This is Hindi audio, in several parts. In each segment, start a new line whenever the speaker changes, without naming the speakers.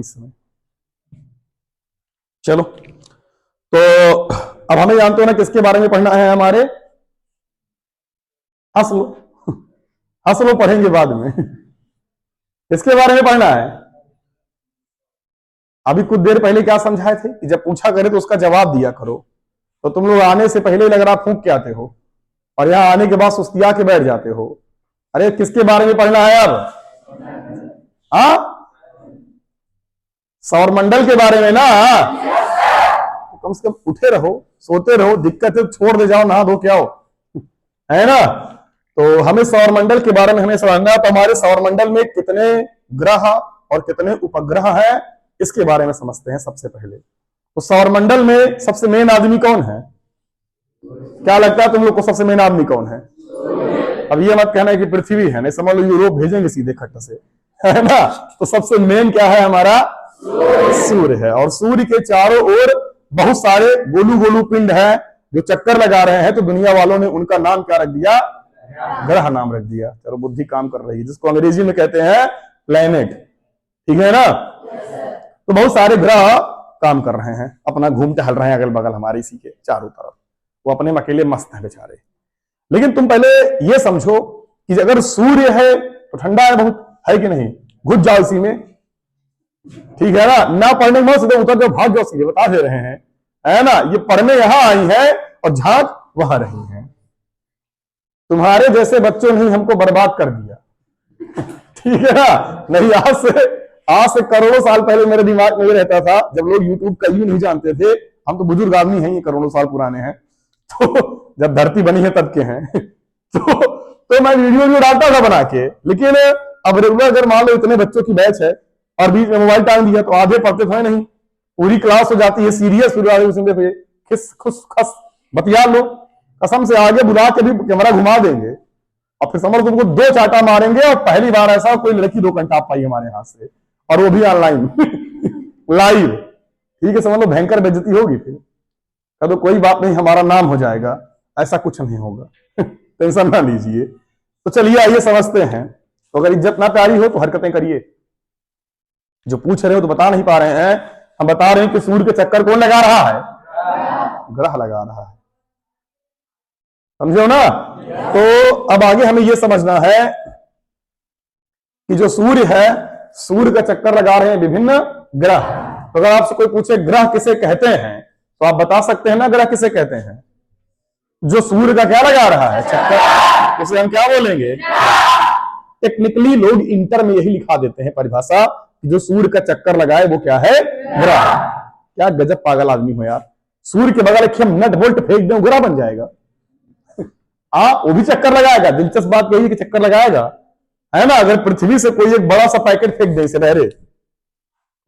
इसमें चलो, तो अब हमें जानते हो ना किसके बारे में पढ़ना है हमारे। हंस लो, हंस लो, पढ़ेंगे बाद में। इसके बारे में पढ़ना है। अभी कुछ देर पहले क्या समझाए थे कि जब पूछा करे तो उसका जवाब दिया करो। तो तुम लोग आने से पहले लग रहा फूंक के आते हो और यहां आने के बाद सुस्तिया के बैठ जाते हो। अरे किसके बारे में पढ़ना है अब? हाँ, सौरमंडल के बारे में ना। तो कम से कम उठे रहो, सोते रहो, दिक्कत है छोड़ दे जाओ, नहा धो के आओ, है ना। तो हमें सौरमंडल के बारे में हमें समझना है। तो हमारे सौरमंडल में कितने ग्रह और कितने उपग्रह हैं, इसके बारे में समझते हैं सबसे पहले। तो सौरमंडल में सबसे मेन आदमी कौन है? क्या लगता है तुम लोग को सबसे मेन आदमी कौन है? अब ये मत कहना कि पृथ्वी है, नहीं समझ लो यूरोप भेजेंगे सीधे खट्ट से, है ना। तो सबसे मेन क्या है हमारा? सूर्य है। और सूर्य के चारों ओर बहुत सारे गोलू गोलू पिंड हैं जो चक्कर लगा रहे हैं। तो दुनिया वालों ने उनका नाम क्या रख दिया? ग्रह नाम रख दिया। चलो बुद्धि काम कर रही है, जिसको अंग्रेजी में कहते हैं प्लेनेट, ठीक है ना। तो बहुत सारे ग्रह काम कर रहे हैं, अपना घूम टहल रहे हैं अगल बगल हमारे इसी के चारों तरफ। वो अपने में अकेले मस्त है बेचारे। लेकिन तुम पहले ये समझो कि अगर सूर्य है तो ठंडा है बहुत, है कि नहीं? घुस जाओ इसी में, ठीक है ना पढ़ने में सीधे उतर जाओ, भाग जाओ सीधे, बता दे रहे हैं, है ना। ये पढ़ने यहां आई है और झांक वहां रही है। तुम्हारे जैसे बच्चों ने हमको बर्बाद कर दिया, ठीक है ना। नहीं, आज से करोड़ों साल पहले मेरे दिमाग में ये रहता था, जब लोग यूट्यूब का ही नहीं जानते थे। हम तो बुजुर्ग आदमी हैं, ये करोड़ों साल पुराने हैं, तो जब धरती बनी है तब के हैं। तो मैं वीडियो डालता था बना के। लेकिन अब रेगुलर अगर मान लो इतने बच्चों की बैच है और बीच में मोबाइल टाइम दिया तो आधे पढ़ते थे नहीं, पूरी क्लास हो जाती है सीरियस, खिस खुस खस बतिया लो, कसम से आगे बुला के भी कैमरा घुमा देंगे और फिर समझ तुमको दो चाटा मारेंगे। और पहली बार ऐसा कोई लड़की 2 घंटा पाई हमारे हाथ से, और वो भी ऑनलाइन लाइव, ठीक है। समझ लो भयंकर बेइज्जती होगी। फिर तो कोई बात नहीं, हमारा नाम हो जाएगा, ऐसा कुछ नहीं होगा। टेंशन ना लीजिए। तो चलिए आइए समझते हैं। तो अगर इज्जत ना प्यारी हो तो हरकतें करिए। जो पूछ रहे हो तो बता नहीं पा रहे हैं, हम बता रहे हैं कि सूर्य के चक्कर कौन लगा रहा है? ग्रह लगा रहा है, समझो ना। तो अब आगे हमें यह समझना है कि जो सूर्य है, सूर्य का चक्कर लगा रहे हैं विभिन्न ग्रह। तो अगर आपसे कोई पूछे ग्रह किसे कहते हैं, तो आप बता सकते हैं ना ग्रह किसे कहते हैं? जो सूर्य का क्या लगा रहा है? चक्कर। इसे हम क्या बोलेंगे? टेक्निकली लोग इंटर में यही लिखा देते हैं परिभाषा, जो सूर्य का चक्कर लगाए वो क्या है? ग्रह। क्या गजब पागल आदमी हो यार। सूर्य के बगल एक नट बोल्ट फेंक दें, ग्रह बन जाएगा। वो भी चक्कर लगाएगा। दिलचस्प बात यही है कि चक्कर लगाएगा, है ना। अगर पृथ्वी से कोई एक बड़ा सा पैकेट फेंक दे, इसे बहरे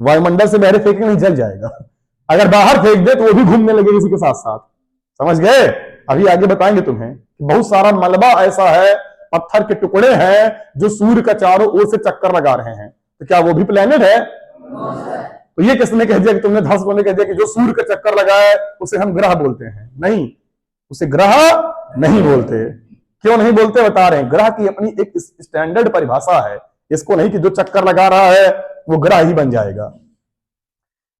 वायुमंडल से बहरे फेंके नहीं, जल जाएगा। अगर बाहर फेंक दे तो वो भी घूमने लगे इसी के साथ साथ, समझ गए। अभी आगे बताएंगे तुम्हें। बहुत सारा मलबा ऐसा है, पत्थर के टुकड़े हैं जो सूर्य का चारों ओर से चक्कर लगा रहे हैं। तो क्या वो भी प्लेनेट है? तो ये किसने कह दिया कि तुमने धस बोलने कह दिया कि जो सूर्य का चक्कर लगाए उसे हम ग्रह बोलते हैं? नहीं, उसे ग्रह नहीं बोलते। क्यों नहीं बोलते बता रहे हैं। ग्रह की अपनी एक स्टैंडर्ड परिभाषा है। इसको नहीं कि जो चक्कर लगा रहा है वो ग्रह ही बन जाएगा।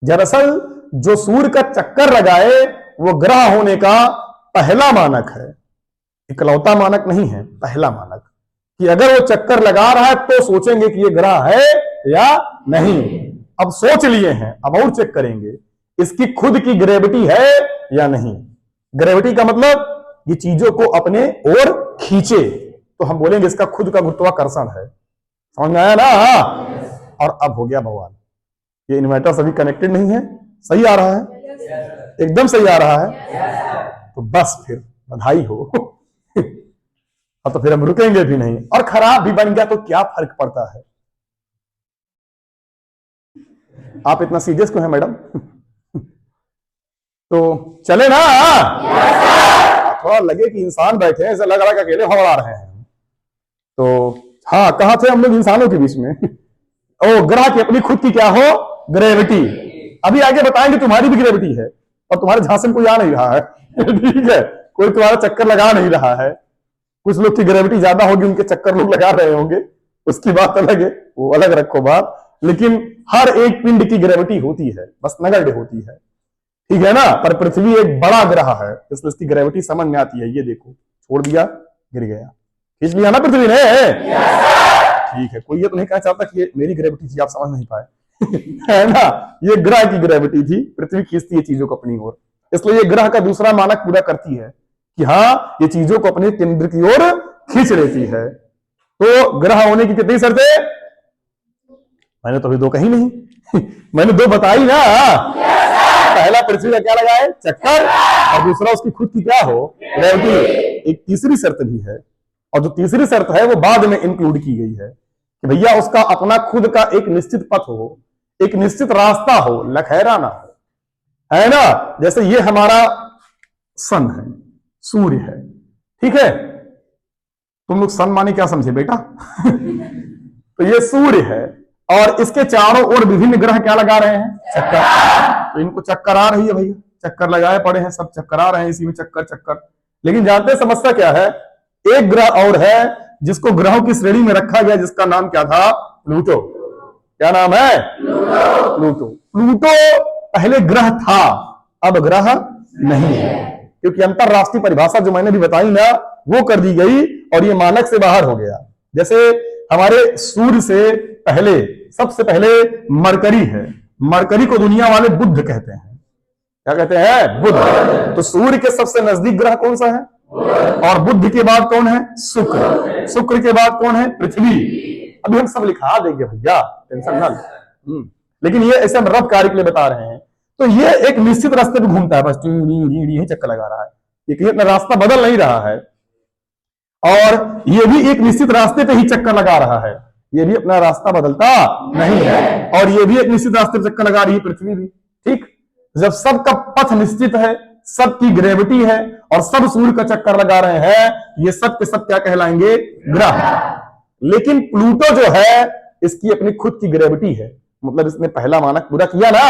दरअसल जो सूर्य का चक्कर लगाए वो ग्रह होने का पहला मानक है, इकलौता मानक नहीं है, पहला मानक। कि अगर वो चक्कर लगा रहा है तो सोचेंगे कि ये ग्रह है या नहीं। अब सोच लिए हैं, अब और चेक करेंगे इसकी खुद की ग्रेविटी है या नहीं। ग्रेविटी का मतलब ये चीजों को अपने ओर खींचे, तो हम बोलेंगे इसका खुद का गुरुत्वाकर्षण है। समझ में आया ना? और अब हो गया बवाल। ये इन्वर्टर सभी कनेक्टेड नहीं है, सही आ रहा है? एकदम सही आ रहा है। तो बस फिर बधाई हो। अब तो फिर हम रुकेंगे भी नहीं। और खराब भी बन गया तो क्या फर्क पड़ता है? आप इतना सीरियस क्यों है मैडम? तो चले ना। थोड़ा लगे कि इंसान बैठे हैं, ऐसा लग रहा है अकेले हवा रहे हैं। तो हाँ, कहां थे हम लोग? इंसानों के बीच में। ओ, ग्रह की अपनी खुद की क्या हो? ग्रेविटी। अभी आगे बताएंगे तुम्हारी भी ग्रेविटी है और तुम्हारे झांसे कोई आ नहीं रहा है। ठीक है, कोई तुम्हारा चक्कर लगा नहीं रहा है। कुछ लोग की ग्रेविटी ज्यादा होगी, उनके चक्कर लोग लगा रहे होंगे, उसकी बात अलग है, वो अलग रखो बात। लेकिन हर एक पिंड की ग्रेविटी होती है, बस नगण्य होती है, ठीक है ना। पर पृथ्वी एक बड़ा ग्रह है, इसलिए इसकी ग्रेविटी समझ में आती है। ये देखो, छोड़ दिया, गिर गया, खींच लिया ना पृथ्वी ने, ठीक है। कोई ये तो नहीं कहना चाहता कि ये मेरी ग्रेविटी थी, आप समझ नहीं पाए है ना। ये ग्रह की ग्रेविटी थी, पृथ्वी खींचती है चीजों को अपनी ओर, इसलिए ये ग्रह का दूसरा मानक पूरा करती है कि हाँ, ये चीजों को अपने केंद्र की ओर खींच लेती है। तो ग्रह होने की कितनी शर्तें? मैंने तो अभी दो कही नहीं मैंने दो बताई ना। पहला पृथ्वी का क्या लगा है? चक्कर, और दूसरा उसकी खुद की क्या हो? ग्रेविटी। एक तीसरी शर्त भी है, और जो तीसरी शर्त है वो बाद में इंक्लूड की गई है कि भैया उसका अपना खुद का एक निश्चित पथ हो, एक निश्चित रास्ता हो, लखैरा ना हो, है ना। जैसे ये हमारा सन है, सूर्य है, ठीक है। तुम लोग सन माने क्या समझे बेटा तो ये सूर्य है, और इसके चारों ओर विभिन्न ग्रह क्या लगा रहे हैं? चक्कर। तो इनको चक्कर आ रही है भैया, चक्कर लगाए पड़े हैं, सब चक्कर आ रहे हैं, इसी में चक्कर चक्कर। लेकिन जानते समस्या क्या है? एक ग्रह और है जिसको ग्रहों की श्रेणी में रखा गया, जिसका नाम क्या था? प्लूटो। क्या नाम है? प्लूटो। प्लूटो पहले ग्रह था, अब ग्रह नहीं है, क्योंकि अंतरराष्ट्रीय परिभाषा जो मैंने भी बताई ना, वो कर दी गई और ये मानक से बाहर हो गया। जैसे हमारे सूर्य से पहले, सबसे पहले मरकरी है। मरकरी को दुनिया वाले बुध कहते हैं। क्या कहते हैं? बुध। तो सूर्य के सबसे नजदीक ग्रह कौन सा है? और बुध के बाद कौन है? शुक्र। शुक्र के बाद कौन है? पृथ्वी। अभी हम सब लिखा देंगे भैया, टेंशन ना ले। लेकिन ये ऐसे हम रफ कार्य के लिए बता रहे हैं। तो ये एक निश्चित रास्ते पे घूमता है, बस ही चक्कर लगा रहा है, ये कहीं अपना रास्ता बदल नहीं रहा है। और ये भी एक निश्चित रास्ते पे ही चक्कर लगा रहा है, ये भी अपना रास्ता बदलता नहीं है। और ये भी एक निश्चित रास्ते पे चक्कर लगा रही है, पृथ्वी भी, ठीक। जब सबका पथ निश्चित है, सबकी ग्रेविटी है, और सब सूर्य का चक्कर लगा रहे हैं, ये सब के सब क्या कहलाएंगे? ग्रह। लेकिन प्लूटो जो है, इसकी अपनी खुद की ग्रेविटी है, मतलब इसने पहला मानक पूरा किया ना,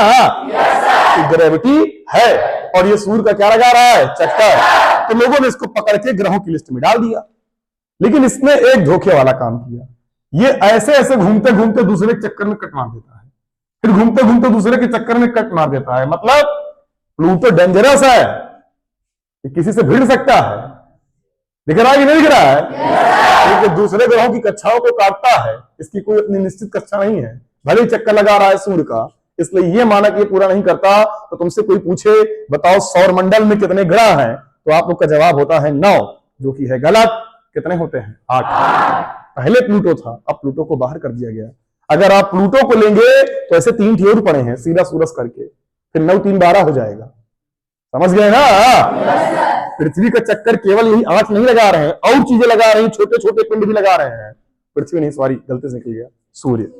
कि ग्रेविटी है, और ये सूर्य का क्या लगा रहा है? चक्कर। तो लोगों ने इसको पकड़ के ग्रहों की लिस्ट में डाल दिया। लेकिन इसने एक धोखे वाला काम किया, ये ऐसे ऐसे घूमते घूमते दूसरे के चक्कर में कट मार देता है, फिर घूमते घूमते दूसरे के चक्कर में कट मार देता है। मतलब प्लूटो डेंजरस है, ये किसी से भिड़ सकता है। दिख रहा है कि नहीं दिख रहा है? क्योंकि दूसरे ग्रहों की कक्षाओं को काटता है, इसकी कोई अपनी निश्चित कक्षा नहीं है, भले ही चक्कर लगा रहा है सूर्य का। इसलिए ये मानक ये पूरा नहीं करता। तो तुमसे कोई पूछे बताओ सौर मंडल में कितने ग्रह हैं, तो आप लोग का जवाब होता है 9, जो कि है गलत। कितने होते हैं? 8। पहले प्लूटो था, अब प्लूटो को बाहर कर दिया गया। अगर आप प्लूटो को लेंगे तो ऐसे 3 ठियोर पड़े हैं सीधा सूरज करके, फिर 9 3 12 हो जाएगा। समझ गए ना? पृथ्वी का चक्कर केवल यही 8 नहीं लगा रहे हैं, और चीजें लगा रहे हैं, छोटे छोटे पिंड भी लगा रहे हैं। पृथ्वी नहीं, सॉरी गलती से निकल गया, सूर्य।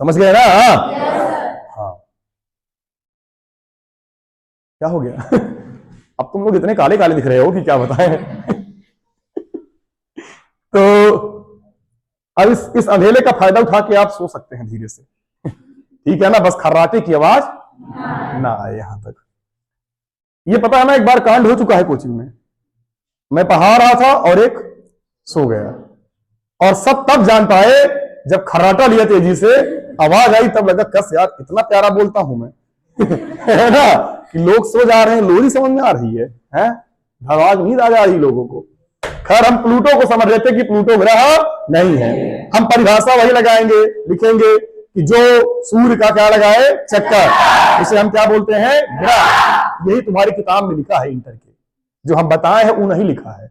समझ गए ना? हाँ। क्या हो गया अब तुम लोग इतने काले काले दिख रहे हो कि क्या बताएं तो अब इस अंधेले का फायदा उठा के आप सो सकते हैं धीरे से ठीक है ना, बस खर्राटे की आवाज ना आए यहां तक। ये पता है ना, एक बार कांड हो चुका है कोचिंग में, मैं पढ़ा रहा था और एक सो गया, और सब तब जान पाए जब खर्राटा लिया तेजी से, आवाज आई, तब लगा कस यार इतना प्यारा बोलता हूं मैं है ना, कि लोग सो जा रहे हैं, लोरी समझ में आ रही है आवाज नींद आ जा रही लोगों को। खैर हम प्लूटो को समझ रहे थे कि प्लूटो ग्रह नहीं है। हम परिभाषा वही लगाएंगे, लिखेंगे कि जो सूर्य का क्या लगाए? चक्कर, उसे हम क्या बोलते हैं? ग्रह। यही तुम्हारी किताब में लिखा है इंटर के, जो हम बताए हैं वो नहीं लिखा है,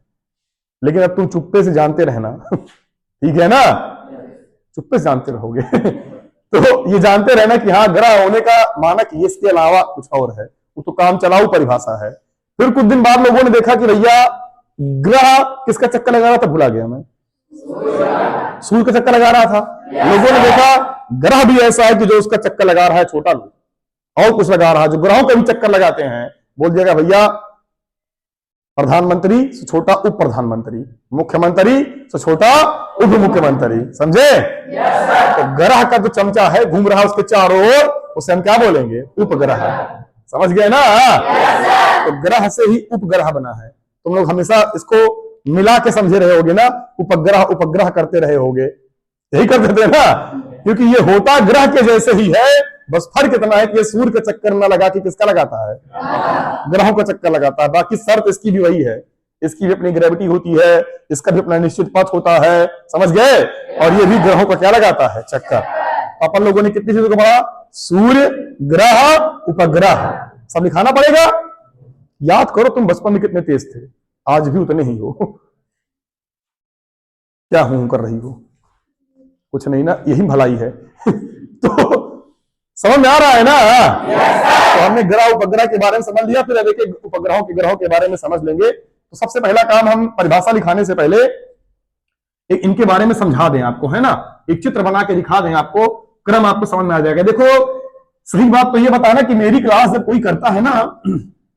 लेकिन अब तुम चुप्पे से जानते रहना ठीक है ना, चुप्पे से जानते रहोगे तो ये जानते रहना कि हाँ ग्रह होने का मानक ये, इसके अलावा कुछ और है, वो तो काम चलाऊ परिभाषा है। फिर कुछ दिन बाद लोगों ने देखा कि भैया ग्रह किसका चक्कर लगा रहा था, भुला गया मैं, सूर्य का चक्कर लगा रहा था। लोगों ने देखा ग्रह भी ऐसा है कि जो उसका चक्कर लगा रहा है छोटा लोग, और कुछ लगा रहा है जो ग्रहों का भी चक्कर लगाते हैं। बोल दिया भैया प्रधानमंत्री से छोटा उप प्रधानमंत्री, मुख्यमंत्री से छोटा उप मुख्यमंत्री, समझे? तो ग्रह का जो चमचा है घूम रहा है उसके चारों ओर, उसे हम क्या बोलेंगे? उपग्रह। समझ गए ना? तो ग्रह से ही उपग्रह बना है। तुम लोग हमेशा इसको मिला के समझे रहे होगे ना, उपग्रह उपग्रह करते रहे होगे, यही करते थे ना, क्योंकि ये होता ग्रह के जैसे ही है, बस फर्क इतना है कि ये सूर्य का चक्कर न लगा के किसका लगाता है, ग्रहों का चक्कर लगाता है। बाकी शर्त इसकी भी वही है, इसकी भी अपनी ग्रेविटी होती है, इसका भी अपना निश्चित पथ होता है, समझ गए। और ये भी ग्रहों का क्या लगाता है, चक्कर। अपन लोगों ने कितनी चीजों को पढ़ा, सूर्य, ग्रह, उपग्रह, सब लिखाना पड़ेगा। याद करो तुम बचपन में कितने तेज थे, आज भी उतने ही हो। क्या हूं कर रही हो, कुछ नहीं ना, यही भलाई है। तो समझ में आ रहा है ना। तो हमने ग्रह उपग्रह के बारे में समझ लिया, फिर देखिए उपग्रहों के ग्रहों के बारे में समझ लेंगे। तो सबसे पहला काम, हम परिभाषा लिखाने से पहले एक इनके बारे में समझा दें आपको, है ना, एक चित्र बना के दिखा दें आपको, क्रम आपको समझ में आ जाएगा। देखो सही बात तो ये बताना कि मेरी क्लास जब कोई करता है ना,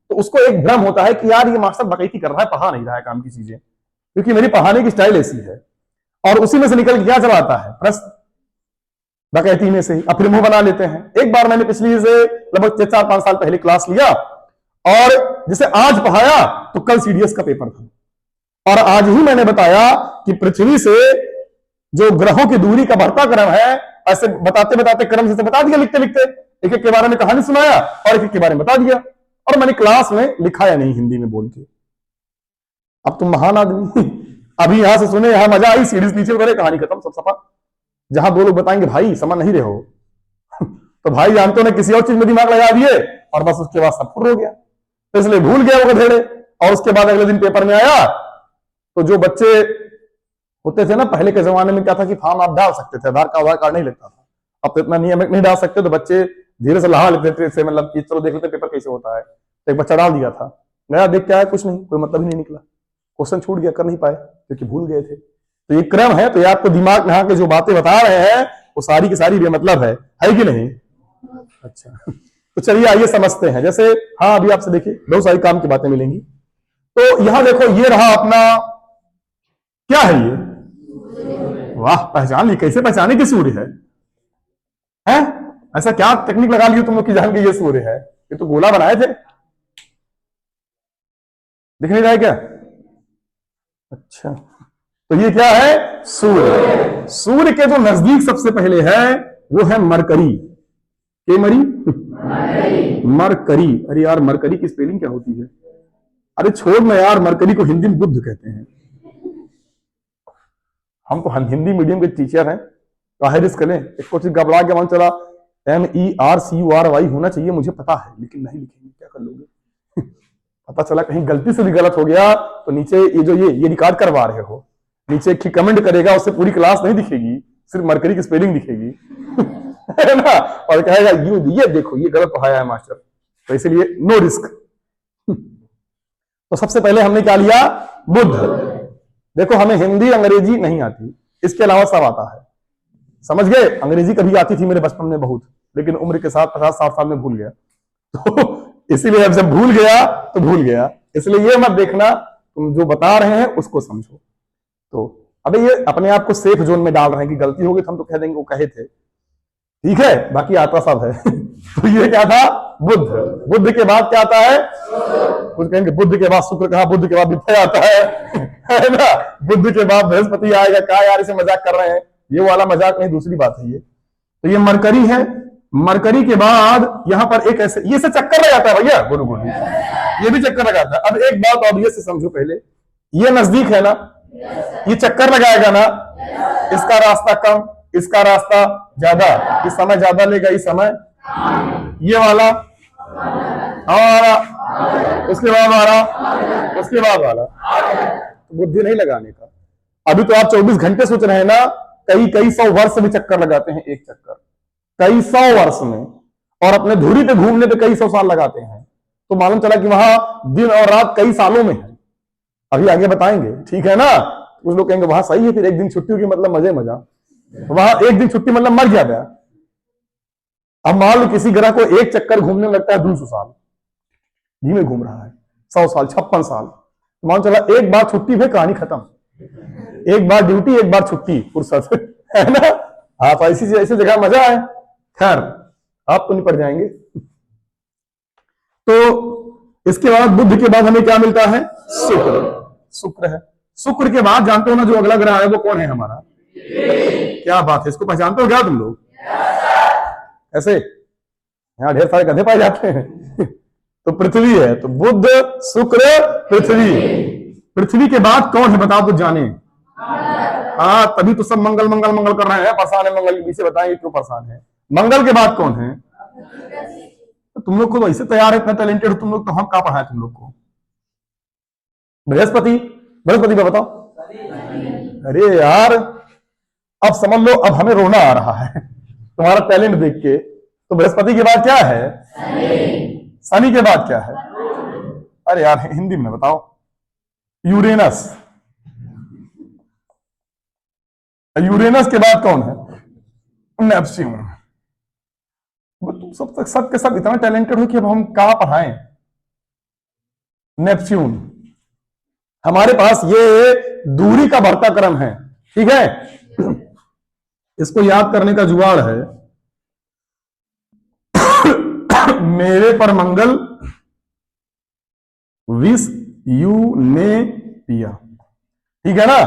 तो उसको एक भ्रम होता है कि यार ये मास्टर बकैती कर रहा है, पढ़ा नहीं रहा है काम की चीजें, क्योंकि मेरी पढ़ाने की स्टाइल ऐसी है। और उसी में से निकल के क्या चला आता है, प्रश्न, बकैती में से ही अब फिर मुंह बना लेते हैं। एक बार मैंने पिछली से लगभग 4-5 साल पहले क्लास लिया, और जिसे आज पढ़ाया तो कल सीडीएस का पेपर था, और आज ही मैंने बताया कि पृथ्वी से जो ग्रहों की दूरी का बढ़ता क्रम है, ऐसे बताते बताते क्रम से बता दिया, लिखते लिखते एक एक के बारे में कहानी सुनाया और एक एक के बारे में बता दिया, और मैंने क्लास में लिखाया नहीं हिंदी में बोल के। अब तुम महान आदमी, अभी यहां से सुने, यहां मजा आई, सीरीज नीचे उतरे, कहानी खत्म, सब सफा। जहां दो लोग बताएंगे भाई समझ नहीं रहे हो, तो भाई जानते हो ना, किसी और चीज में दिमाग लगा दिए और बस उसके बाद सब फुर हो गया, तो इसलिए भूल गया वो गधेड़े। और उसके बाद अगले दिन पेपर में आया, तो जो बच्चे होते थे ना पहले के जमाने में, क्या था कि फॉर्म आप डाल सकते थे, आधार कार्ड नहीं लगता था, अब तो इतना नियम नहीं डाल सकते, तो बच्चे धीरे से लहा लेते थे, मतलब कि चलो देख लेते पेपर कैसे होता है। तो एक बच्चा डाल दिया था, गया देख के आया, कुछ नहीं, कोई मतलब ही नहीं निकला, क्वेश्चन छूट गया, कर नहीं पाए क्योंकि भूल गए थे। तो ये क्रम है, तो ये आपको दिमाग में यहाँ के जो बातें बता रहे हैं वो सारी की सारी बेमतलब है कि नहीं। अच्छा, तो चलिए आइए समझते हैं। जैसे हाँ, अभी आपसे देखिए बहुत सारी काम की बातें मिलेंगी। तो यहां देखो, ये रहा अपना, क्या है ये, वाह पहचान ली, कैसे पहचाने कि सूर्य है? ऐसा क्या टेक्निक लगा लियो तुम लोग की जान के ये सूर्य है? ये तो गोला बनाए थे, दिख नहीं रहा है क्या? अच्छा, तो ये क्या है, सूर्य। सूर्य के जो नजदीक सबसे पहले है वो है मरकरी। के मरी? मरकरी। अरे यार, मरकरी की स्पेलिंग क्या होती है? अरे छोड़ ना यार, मरकरी को हिंदी में बुध कहते हैं। हम तो हिंदी मीडियम के टीचर हैं, काहे रिस्क करें, एक कुछ गड़बड़ा के मन चला, MERCURY होना चाहिए, मुझे पता है, लेकिन नहीं लिखेंगे, क्या कर लोगे? पता चला कहीं गलती से भी गलत हो गया तो नीचे ये जो ये रिकॉर्ड करवा रहे हो, नीचे एक कमेंट करेगा, उससे पूरी क्लास नहीं दिखेगी, सिर्फ मरकरी की स्पेलिंग दिखेगी। है ना, और कहेगा ये देखो ये गलत पढ़ाया है मास्टर, तो इसलिए नो रिस्क। तो सबसे पहले हमने क्या लिया, बुध। देखो हमें हिंदी अंग्रेजी नहीं आती, इसके अलावा सब आता है, समझ गए। अंग्रेजी कभी आती थी मेरे बचपन में बहुत, लेकिन उम्र के साथ 50-60 साल में भूल गया, तो इसीलिए अब जब भूल गया तो भूल गया, इसलिए ये मत देखना, तुम जो बता रहे हैं उसको समझो। तो अबे ये अपने आप को सेफ जोन में डाल रहे हैं कि गलती होगी तो हम तो कह देंगे वो कहे थे, ठीक है, बाकी आता सब है। तो ये क्या था, बुध। बुध के बाद क्या आता है, कुछ कहेंगे बुध के बाद शुक्र, कहा बुध के बाद विषय आता है ना, बुध के बाद बृहस्पति आएगा, कहा यार इसे मजाक कर रहे हैं, ये वाला मजाक नहीं, दूसरी बात है ये। तो ये मरकरी है। मरकरी के बाद यहां पर एक ऐसे, ये से चक्कर लगाता है भैया, गुरु गुरु, ये भी चक्कर लगाता है। अब एक बात ऑब्वियस से समझो, पहले ये नजदीक है ना, ये चक्कर लगाएगा ना, इसका रास्ता कम, इसका रास्ता ज्यादा, इस समय ज्यादा लेगा, इस समय ये वाला हमारा, उसके बाद हमारा, उसके बाद वाला, तो बुद्धि नहीं लगाने का। अभी तो आप 24 घंटे सोच रहे हैं ना, कई 100 वर्ष में चक्कर लगाते हैं, एक चक्कर कई 100 वर्ष में, और अपने धुरी पे घूमने पे कई 100 साल लगाते हैं, तो मालूम चला कि वहां दिन और रात कई सालों में है। अभी आगे बताएंगे, ठीक है ना। कुछ लोग कहेंगे वहां सही है, फिर एक दिन छुट्टी होगी मतलब मजे मजा, वहां एक दिन छुट्टी मतलब मर गया। अब मान लो किसी ग्रह को एक चक्कर घूमने में लगता है 200 साल, धीमे घूम रहा है 100 साल 56 साल, तो मान चला एक बार छुट्टी में कहानी खत्म, एक बार ड्यूटी एक बार छुट्टी, फुर्सत, है ना। आप ऐसी जगह मजा है, खैर आप तो नहीं पड़ जाएंगे। तो इसके बाद बुध के बाद हमें क्या मिलता है, शुक्र। शुक्र है। शुक्र के बाद जानते हो ना जो अगला ग्रह है वो कौन है हमारा, क्या बात है, इसको पहचानते हो क्या तुम लोग? ऐसे यहाँ ढेर सारे गधे पाए जाते हैं। तो पृथ्वी है, तो बुध, शुक्र, पृथ्वी। पृथ्वी के बाद कौन है बताओ तो जाने। हाँ, तभी तो सब मंगल मंगल मंगल कर रहे हैं, परेशान है मंगल के पीछे, बताएंगे क्यों परेशान है। मंगल के बाद कौन है? तो तुम लोग को ऐसे तैयार है, इतना टैलेंटेड हो तुम लोग, तो हम कहाँ पढ़ाए तुम लोग को? बृहस्पति। बृहस्पति का बताओ। अरे यार, अब समझ लो, अब हमें रोना आ रहा है तुम्हारा टैलेंट देख के। तो बृहस्पति के बाद क्या है? शनि के बाद क्या है? अरे यार हिंदी में बताओ। यूरेनस। यूरेनस के बाद कौन है? नेपच्यून। तुम सब तक सब के सब इतना टैलेंटेड हो कि अब हम कहां पढ़ाएं। नेपच्यून। हमारे पास ये दूरी का बढ़ता क्रम है, ठीक है। इसको याद करने का जुगाड़ है। मेरे पर मंगल विष यू ने पिया, ठीक है ना?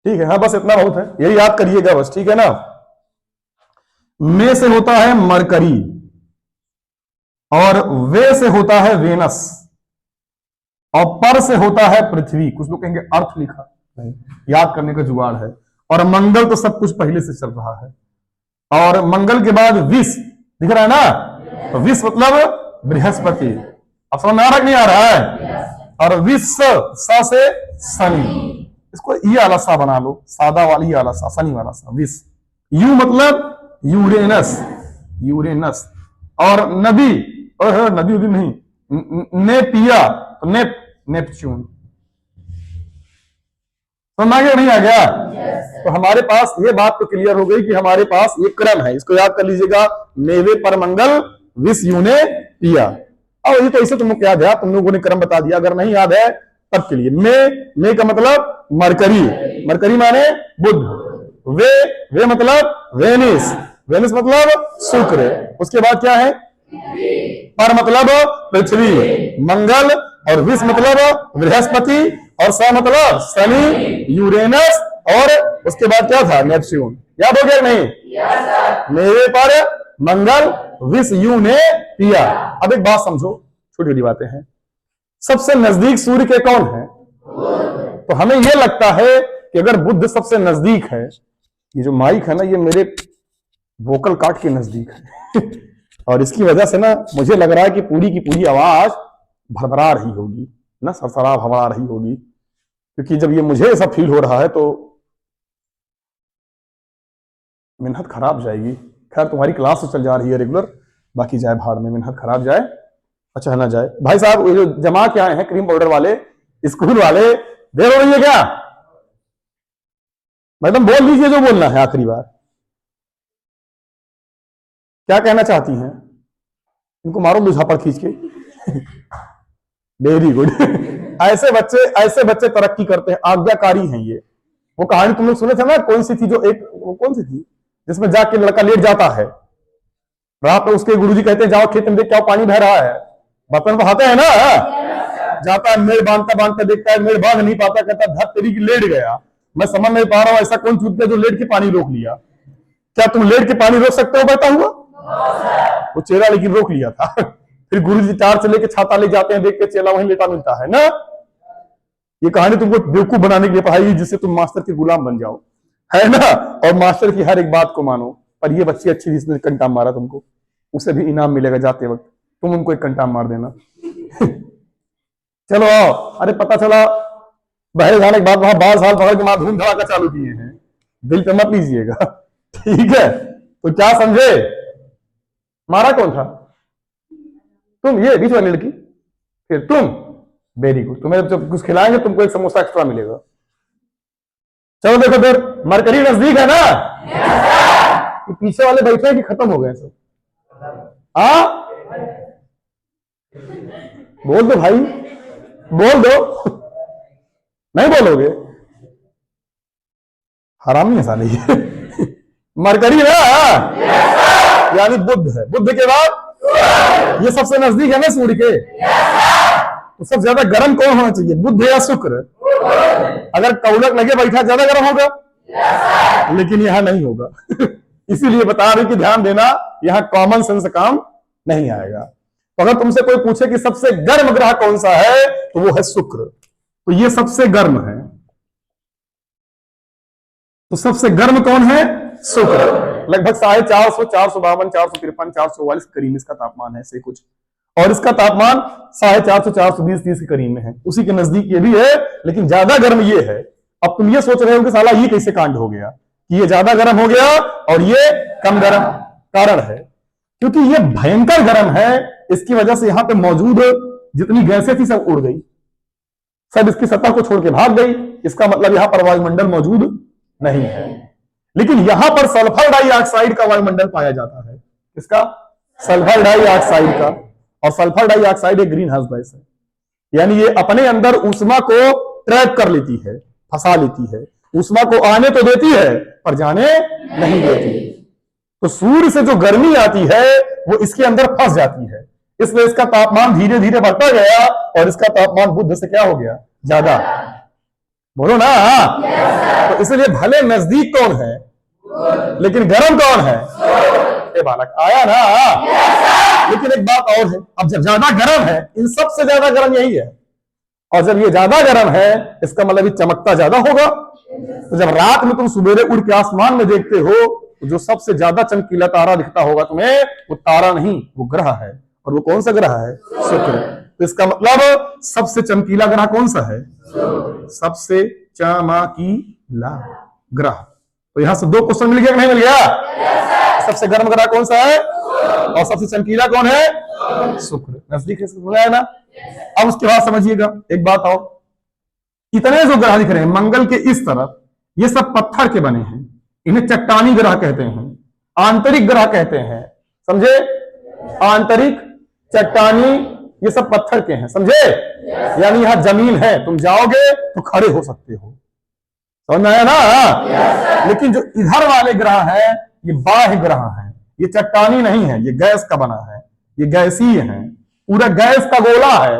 ठीक है, हाँ बस इतना बहुत है, यही याद करिएगा बस, ठीक है ना। में से होता है मरकरी और वे से होता है वेनस और पर से होता है पृथ्वी। कुछ लोग कहेंगे अर्थ लिखा नहीं, याद करने का जुगाड़ है। और मंगल तो सब कुछ पहले से चल रहा है। और मंगल के बाद विष दिख रहा है ना, तो विष मतलब बृहस्पति। अब समझ में आ रहा है नहीं आ रहा है? और विष सा से शनि, इसको ई आला सा बना लो, सादा वाली आला सा, शनि वाला सा, विष। यू मतलब यूरेनस, यूरेनस। और नदी, नदी उदी नहीं, ने पिया तो नेप, नेपच्यून। समझ आ गया नहीं आ गया? तो हमारे पास ये बात तो क्लियर हो गई कि हमारे पास ये क्रम है, इसको याद कर लीजिएगा। मेवे पर मंगल विष यू ने पिया। और ये तो इसे तुम लोग याद है, तुम लोगों ने क्रम बता दिया, अगर नहीं याद है तब के लिए। मे का मतलब मरकरी, मरकरी माने बुध। वे मतलब वेनिस, वेनिस मतलब शुक्र। उसके बाद क्या है? पर मतलब पृथ्वी, मंगल। और विष मतलब बृहस्पति और स मतलब शनि, यूरेनस। और उसके बाद क्या था? नेपच्यून। याद हो गया नहीं? मेरे पर मंगल विष यू ने पिया। अब एक बात समझो, छोटी छोटी बातें हैं। सबसे नजदीक सूर्य के कौन है? तो हमें यह लगता है कि अगर बुध सबसे नजदीक है, ये जो माइक है ना, ये मेरे वोकल कार्ड के नजदीक है और इसकी वजह से ना मुझे लग रहा है कि पूरी की पूरी आवाज भरभरा रही होगी ना, सरसरा भरभरा रही होगी। क्योंकि जब ये मुझे ऐसा फील हो रहा है तो मेहनत खराब जाएगी। खैर तुम्हारी क्लास तो चल जा रही है रेगुलर, बाकी जाए भाड़ में, मेहनत खराब जाए, अच्छा ना जाए। भाई साहब ये जो जमा के आए हैं क्रीम पाउडर वाले, स्कूल वाले, देर हो रही है क्या? मैडम बोल दीजिए जो बोलना है आखिरी बार। क्या कहना चाहती हैं? इनको मारो बुझापड़ खींच के। Very good. ऐसे बच्चे तरक्की करते हैं, आज्ञाकारी हैं ये। वो कहानी तुम लोग सुने थे ना, कौन सी थी जो एक, वो कौन सी थी जिसमें जाके लड़का लेट जाता है, रात में उसके गुरुजी कहते हैं जाओ खेत में देख क्या पानी बह रहा है, बर्तन बहाते हैं ना, जाता है मेड़ बांधता बांधता देखता है मेड़ बांध नहीं पाता, कहता धर तेरी की लेट गया। मैं समझ नहीं पा रहा हूं ऐसा कौन चूत गया जो लेट के पानी रोक लिया। क्या तुम लेट के पानी रोक सकते हो बहता हुआ? वो चेला लेकिन रोक लिया था। फिर गुरुजी टार से लेके छाता ले जाते हैं, देख के चेला वहीं लेटा मिलता है ना। ये कहानी तुमको बेवकूफ बनाने के लिए पढ़ाई गई, जिससे तुम मास्टर के गुलाम बन जाओ, है ना, और मास्टर की हर एक बात को मानो। पर ये बच्ची अच्छी, जिसने कंटा मारा तुमको, उसे भी इनाम मिलेगा जाते वक्त, तुम उनको एक कंटा मार देना। चलो आओ। अरे पता चला बहरे जाने के बाद वहां 12 साल पकड़ के धूम धड़ाका चालू किए हैं, दिल पे मत लीजिएगा, ठीक है। तो क्या समझे? मारा कौन था? तुम, ये बीच वाली लड़की, फिर तुम। Very good. तुम्हें जब कुछ खिलाएंगे तुमको एक समोसा एक्स्ट्रा मिलेगा। चलो देखो देर, मरकरी नजदीक है ना। तो पीछे वाले बैठे कि खत्म हो गए सब? हाँ बोल दो भाई, बोल दो। नहीं बोलोगे? हरामी है साले। मरकरी ना, यानी बुध है। बुध के बाद ये सबसे नजदीक है ना सूर्य के। तो सबसे ज्यादा गर्म कौन होना चाहिए, बुध या शुक्र? अगर कौलक लगे बैठा ज्यादा गर्म होगा, लेकिन यहां नहीं होगा। इसीलिए बता रहे कि ध्यान देना, यहां कॉमन सेंस काम नहीं आएगा। तो अगर तुमसे कोई पूछे कि सबसे गर्म ग्रह कौन सा है, तो वो है शुक्र। तो ये सबसे गर्म है। तो सबसे गर्म कौन है? शुक्र। लगभग 450, 452, 453, 444 के करीब इसका तापमान है, से कुछ। और इसका तापमान 450, 420, 30 के करीब में है। उसी के नजदीक ये भी है, लेकिन ज्यादा गर्म ये है। अब तुम ये सोच रहे हो कि साला ये कैसे कांड हो गया कि ये ज्यादा गर्म हो गया और ये कम गर्म। कारण है क्योंकि ये भयंकर गर्म है। इसकी वजह से यहां पे मौजूद जितनी गैसें थी सब उड़ गई, सब इसकी सतह को छोड़ के भाग गई। इसका मतलब यहां पर वायुमंडल मौजूद नहीं है। लेकिन यहां पर सल्फर डाइऑक्साइड का वायुमंडल पाया जाता है। इसका सल्फर डाइऑक्साइड का। और सल्फर डाइऑक्साइड एक ग्रीन हाउस गैस है, यानी ये अपने अंदर ऊष्मा को ट्रैप कर लेती है, फंसा लेती है। ऊष्मा को आने तो देती है पर जाने नहीं देती। तो सूर्य से जो गर्मी आती है वो इसके अंदर फंस जाती है। इसलिए इसका तापमान धीरे धीरे बढ़ता गया और इसका तापमान बुध से क्या हो गया? ज्यादा। बोलो ना। तो इसलिए भले नजदीक कौन है, लेकिन गर्म कौन है? ये बालक आया ना। लेकिन एक बात और है, अब जब ज्यादा गर्म है, इन सबसे ज्यादा गर्म यही है, और जब ये ज्यादा गर्म है इसका मतलब ये चमकता ज्यादा होगा। तो जब रात में तुम सवेरे उड़ के आसमान में देखते हो तो जो सबसे ज्यादा चमकीला तारा दिखता होगा तुम्हें, वो तारा नहीं, वो ग्रह है। और वो कौन सा ग्रह है? शुक्र। तो इसका मतलब सबसे चमकीला ग्रह कौन सा है? सबसे चमकीला ग्रह। तो यहां से 2 क्वेश्चन मिल गया कि नहीं मिल गया? सबसे गर्म ग्रह कौन सा है और सबसे चमकीला कौन है? शुक्र। नजदीक है ना। अब उसके बाद समझिएगा एक बात और, इतने जो ग्रह दिख रहे हैं मंगल के इस तरफ, ये सब पत्थर के बने हैं। इन्हें चट्टानी ग्रह कहते हैं, आंतरिक ग्रह कहते हैं। समझे? आंतरिक, चट्टानी, ये सब पत्थर के हैं। समझे? यानी यहां जमीन है, तुम जाओगे तो खड़े हो सकते हो। समझ में आया ना? लेकिन जो इधर वाले ग्रह हैं ये बाह्य ग्रह हैं, ये चट्टानी नहीं है, ये गैस का बना है, ये गैसीय है, पूरा गैस का गोला है।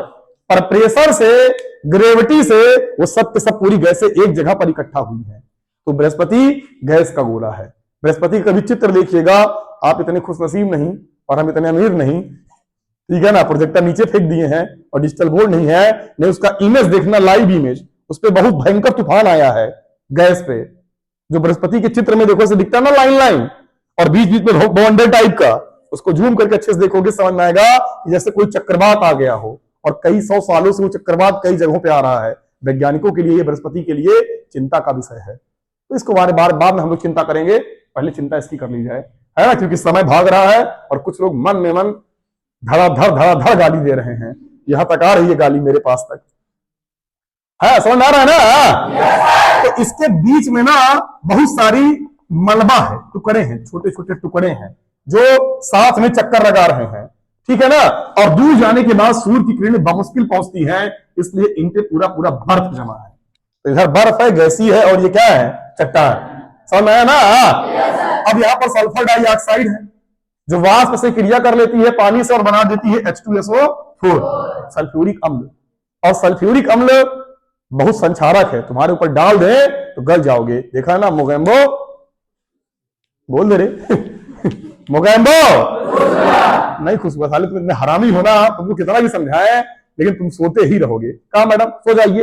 पर प्रेशर से, ग्रेविटी से वो सब के सब पूरी गैसें एक जगह पर इकट्ठा हुई है। तो बृहस्पति गैस का गोला है। बृहस्पति का भी चित्र देखिएगा। आप इतने खुशनसीब नहीं और हम इतने अमीर नहीं, ठीक है ना। प्रोजेक्टर नीचे फेंक दिए हैं और डिजिटल बोर्ड नहीं है, नहीं उसका इमेज देखना, लाइव इमेज, उस पर बहुत भयंकर तूफान आया है गैस पे। जो बृहस्पति के चित्र में देखो से दिखता है ना, लाइन लाइन, और बीच बीच में बॉन्डर टाइप का, उसको जूम करके अच्छे से देखोगे समझ में आएगा कि जैसे कोई चक्रवात आ गया हो। और कई 100 सालों से वो चक्रवात कई जगहों पे आ रहा है। वैज्ञानिकों के लिए ये बृहस्पति के लिए चिंता का विषय है। तो इसको बार बाद में हम लोग चिंता करेंगे, पहले चिंता इसकी कर ली जाए, है ना। क्योंकि समय भाग रहा है और कुछ लोग मन में मन धड़ाधड़ गाली दे रहे हैं। यहां तक आ रही है गाली मेरे पास तक, है, समझ आ रहा है ना। तो इसके बीच में ना बहुत सारी मलबा है, टुकड़े हैं, छोटे छोटे टुकड़े हैं जो साथ में चक्कर लगा रहे हैं, ठीक है ना। और दूर जाने के बाद सूर्य की किरणें बमुश्किल पहुंचती हैं, इसलिए इन पे पूरा पूरा बर्फ जमा है। तो इधर बर्फ है, गैसी है, और ये क्या है? चट्टान। समझ में आया ना। अब यहां पर सल्फर डाइऑक्साइड है जो वाष्प से क्रिया कर लेती है पानी से और बना देती है H2SO4, सल्फ्यूरिक अम्ल। और सल्फ्यूरिक अम्ल बहुत संक्षारक है, तुम्हारे ऊपर डाल दे तो गल जाओगे। देखा ना मोगेम्बो, बोल दे रे मोगेम्बो नहीं खुशबू साले, तुम हरामी होना, तुमको कितना भी समझाए लेकिन तुम सोते ही रहोगे। कहा मैडम सो जाइए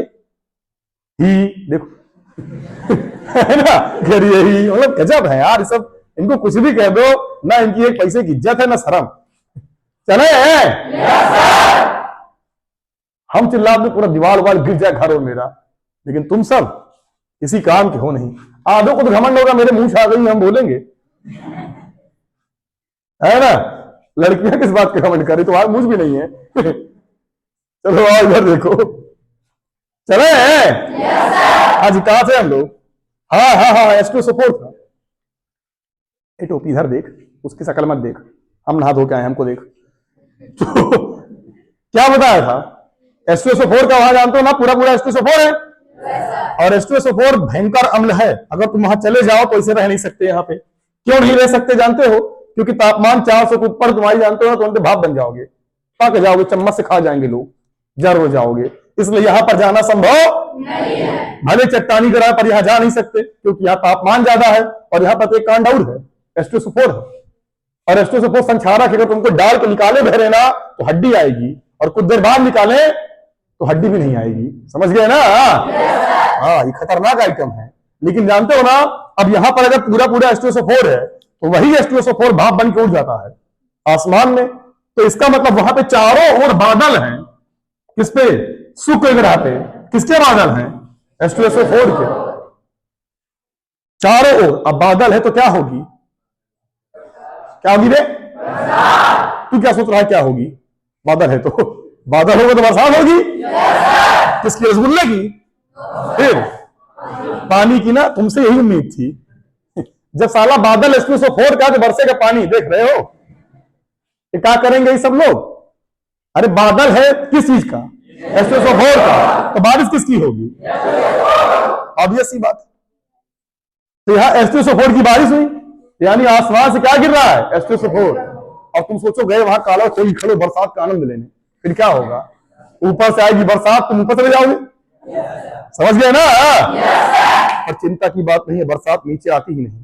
ही, देखो है ना, यही मतलब गजब है यार सब। इनको कुछ भी कह दो ना, इनकी एक पैसे की इज्जत है ना शर्म। चले हम चिल्ला दो पूरा दीवार वाल गिर जाए घर और मेरा, लेकिन तुम सब किसी काम के हो नहीं। आधों को तो घमंड होगा मेरे मुंह से आ गई हम बोलेंगे, है ना। लड़कियां किस बात के घमंड करें, तुम्हारा मुझ भी नहीं है। चलो आओ इधर देखो, चले आज कहां से हम लोग? हाँ H2SO4 था। टोपी इधर देख, उसकी शक्ल मत देख, हम नहा धो के आए, हमको देख। तो क्या बताया था? H2SO4 का वहां जानते हो ना, पूरा पूरा H2SO4 है। और H2SO4 भयंकर अम्ल है। अगर तुम वहां चले जाओ तो इसे रह नहीं सकते यहाँ पे। क्यों नहीं रह सकते जानते हो? क्योंकि तापमान 400 के ऊपर तुम्हारी जानते हो तो उनके भाप बन जाओगे, पक जाओगे, चम्मच से खा जाएंगे लोग, जर हो जाओगे। इसलिए यहां पर जाना संभव
नहीं है।
भले चट्टानी ग्रह पर यहां जा नहीं सकते क्योंकि यहाँ तापमान ज्यादा है और यहाँ पर एक कांड और है, H2SO4 है। और H2SO4 संक्षारक है, तुमको डाल के निकाले बहरे ना तो हड्डी आएगी, और कुछ देर बाद निकाले तो हड्डी भी नहीं आएगी। समझ गए ना? हाँ, ये खतरनाक आइटम है। लेकिन जानते हो ना, अब यहां पर अगर पूरा पूरा H2SO4 है तो वही H2SO4 भाप बन के उड़ जाता है आसमान में। तो इसका मतलब वहां पे चारों ओर बादल हैं। किस पे? शुक्र ग्रह पे। किसके बादल हैं? H2SO4 के चारों ओर। अब बादल है तो क्या होगी? क्या होगी रे? तू क्या सोच रहा है क्या होगी? बादल है तो बादल होगा तो बरसात होगी। किसकी? रसगुल्ले की? फिर पानी की ना। तुमसे यही उम्मीद थी। जब साला बादल H2SO4 का तो बरसेगा पानी, देख रहे हो क्या करेंगे ये सब लोग? अरे बादल है किस चीज का? H2SO4 का। तो बारिश किसकी होगी? ऑब्वियस सी बात। तो यहां H2SO4 की बारिश हुई, यानी आसमान से क्या गिर रहा है? H2SO4। और तुम सोचो गए वहां काला कोई खड़ो बरसात का आनंद लेने, फिर क्या होगा? ऊपर से आएगी बरसात, तुम ऊपर चले जाओगे। समझ गए ना? और चिंता की बात नहीं है, बरसात नीचे आती ही नहीं।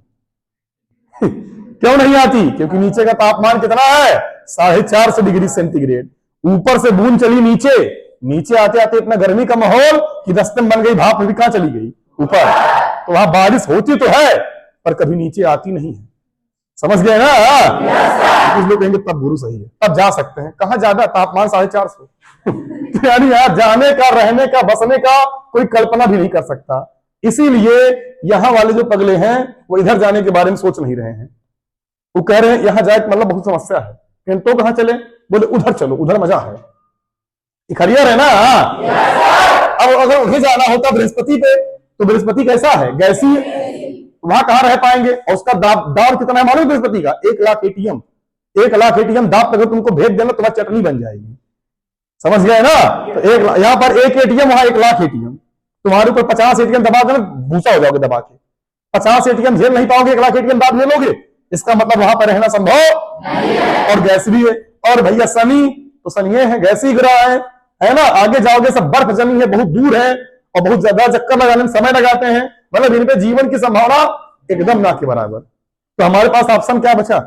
क्यों नहीं आती? क्योंकि नीचे का तापमान कितना है? 450 डिग्री सेंटीग्रेड। ऊपर से बूंद चली नीचे, नीचे आते आते इतना गर्मी का माहौल कि रस्ते बन गई, भाप भी कहां चली गई? ऊपर। तो वहां बारिश होती तो है पर कभी नीचे आती नहीं है। समझ गए ना? कुछ लोग कहेंगे तब गुरु सही है, तब जा सकते हैं। कहां ज्यादा? तापमान 450। यानी यार जाने का, रहने का, बसने का कोई कल्पना भी नहीं कर सकता। इसीलिए यहां वाले जो पगले हैं वो इधर जाने के बारे में सोच नहीं रहे हैं। वो कह रहे हैं यहां जाए मतलब बहुत समस्या है, तो कहां चले? बोले उधर चलो, उधर मजा है। खरियर है ना? अब अगर उधर जाना होता बृहस्पति पे, तो बृहस्पति कैसा है? गैसीय। वहां कहां रह पाएंगे? और उसका दाब कितना है मालूम? बृहस्पति का 1 लाख ATM। 1 लाख ATM दाब अगर तुमको भेज देना तो वह चटनी बन जाएगी। समझ गए ना? तो यहां पर 1 ATM, वहां 1 लाख ATM। तुम्हारे ऊपर 50 ATM दबा देना, भूसा हो जाओगे दबा के। 50 ATM झेल नहीं पाओगे, 1 लाख ATM दाब ले लोगे। इसका मतलब वहां पर रहना संभव नहीं है। और गैस भी है। और भैया शनि, तो शनि है गैसीय ग्रह है ना? आगे जाओगे सब बर्फ जमी है, बहुत दूर है, और बहुत ज्यादा चक्कर लगाने में समय लगाते हैं। मतलब इन पे जीवन की संभावना एकदम ना के बराबर। तो हमारे पास ऑप्शन क्या बचा?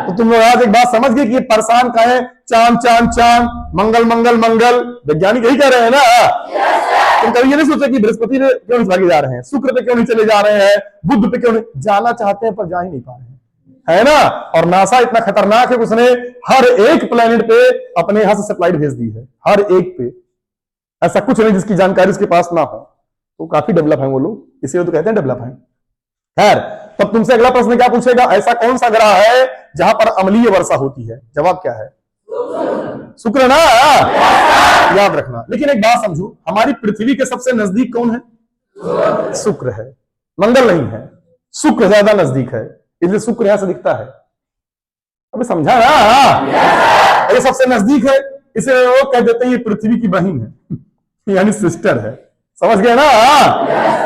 तो तुम लोग आज एक बात समझ गए कि ये परेशान का है। चांद चांद चांद, मंगल मंगल मंगल, वैज्ञानिक यही कह रहे हैं ना। तुम कभी ये नहीं सोचे कि बृहस्पति पे क्यों नहीं भागे जा रहे हैं, शुक्र पे क्यों नहीं चले जा रहे हैं, बुध पे क्यों नहीं? जाना चाहते हैं पर जा ही नहीं पा रहे हैं, है ना? और नासा इतना खतरनाक है कि उसने हर एक प्लेनेट पे अपने यहां से सैटेलाइट भेज दी है, हर एक पे। ऐसा कुछ नहीं जिसकी जानकारी उसके पास ना हो। तो काफी डेवलप है वो लोग, इसीलिए तो कहते हैं डेवलप है। खैर, तब तुमसे अगला प्रश्न क्या पूछेगा? ऐसा कौन सा ग्रह है जहां पर अम्लीय वर्षा होती है? जवाब क्या है? शुक्र ना? याद रखना। लेकिन एक बात समझो, हमारी पृथ्वी के सबसे नजदीक कौन है? शुक्र है, मंगल नहीं है। शुक्र ज्यादा नजदीक है, इसलिए शुक्र यहां से दिखता है। अबे समझा ना? ये सबसे नजदीक है, इसे वो कह देते हैं ये पृथ्वी की बहन है, यानी सिस्टर है। समझ गए ना?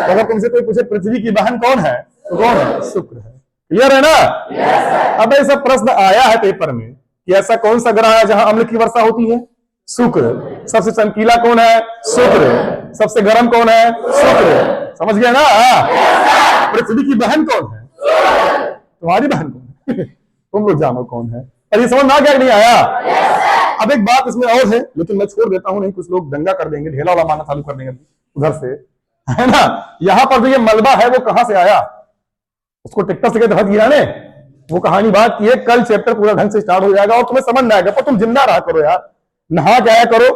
तो अगर तुमसे कोई पूछे पृथ्वी की बहन कौन है, तो कौन है? शुक्र है। क्लियर है ना? अब ऐसा प्रश्न आया है पेपर में कि ऐसा कौन सा ग्रह है जहां अम्ल की वर्षा होती है? शुक्र। सबसे चमकीला कौन है? शुक्र। सबसे गर्म कौन है? शुक्र। समझ गए ना? पृथ्वी की बहन कौन है? तुम्हारी बहन कौन है? तुम लोग जानो कौन है। और ये समझ ना क्या नहीं आया? अब एक बात इसमें और है, लेकिन मैं छोड़ देता हूं, नहीं कुछ लोग दंगा कर देंगे, ढेला वाला मारना चालू कर देंगे उधर से, है ना? यहां पर जो ये मलबा है वो कहां से आया? उसको ट्रैक्टर से कहते गिराने। वो कहानी बात की है, कल चैप्टर पूरा ढंग से स्टार्ट हो जाएगा और तुम्हें समझ में आएगा। पर तुम जिंदा रहा करो यार, नहा के आया करो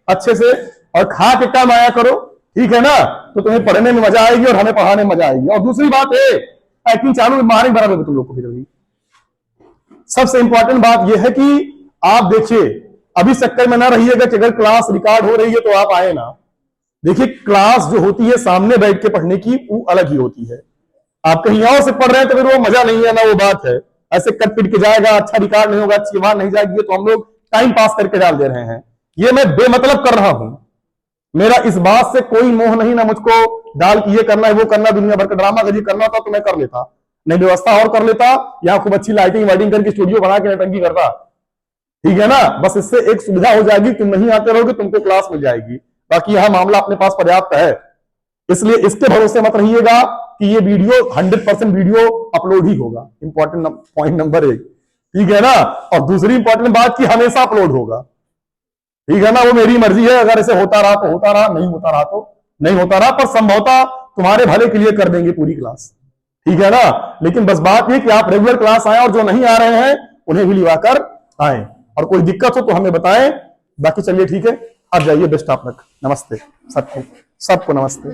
अच्छे से, और खा के काम आया करो, ठीक है ना? तो तुम्हें पढ़ने में मजा आएगी और हमें पढ़ाने में मजा आएगी। और दूसरी बात है, एक्टिंग चालू मारे बराबर तुम लोग को। फिर सबसे इंपॉर्टेंट बात यह है कि आप देखिए, अभी चक्कर में ना रहिएगा कि अगर क्लास रिकॉर्ड हो रही है तो आप आए ना। देखिए, क्लास जो होती है सामने बैठ के पढ़ने की, वो अलग ही होती है। आप कहीं और से पढ़ रहे हैं तो फिर वो मजा नहीं है ना, वो बात है। ऐसे कट पिट के जाएगा, अच्छा रिकॉर्ड नहीं होगा, अच्छी बात नहीं जाएगी, तो हम लोग टाइम पास करके डाल दे रहे हैं। ये मैं बेमतलब कर रहा हूं, मेरा इस बात से कोई मोह नहीं ना मुझको डाल के ये करना है वो करना, दुनिया भर का ड्रामा अगर ये करना होता तो मैं कर लेता, नहीं व्यवस्था और कर लेता, यहाँ खूब अच्छी लाइटिंग वाइटिंग करके स्टूडियो बना के नटंकी करता, ठीक है ना? बस इससे एक सुविधा हो जाएगी, तुम नहीं आते रहोगे, तुमको क्लास मिल जाएगी। बाकी यहां मामला अपने पास पर्याप्त है, इसलिए इसके भरोसे मत रहिएगा कि ये वीडियो 100% वीडियो अपलोड ही होगा। इंपॉर्टेंट पॉइंट नंबर 1, ठीक है ना। और दूसरी इंपॉर्टेंट बात कि हमेशा अपलोड होगा, ठीक है ना। वो मेरी मर्जी है, अगर ऐसे होता रहा तो होता रहा, नहीं होता रहा तो नहीं होता रहा, पर संभवतः तुम्हारे भले के लिए कर देंगे पूरी क्लास, ठीक है ना। लेकिन बस बात ये कि आप रेगुलर क्लास आए और जो नहीं आ रहे हैं उन्हें भी लिवाकर आए, और कोई दिक्कत हो तो हमें बताएं। बाकी चलिए ठीक है, आप जाइए, बेस्ट आप तक। नमस्ते सबको, सबको नमस्ते।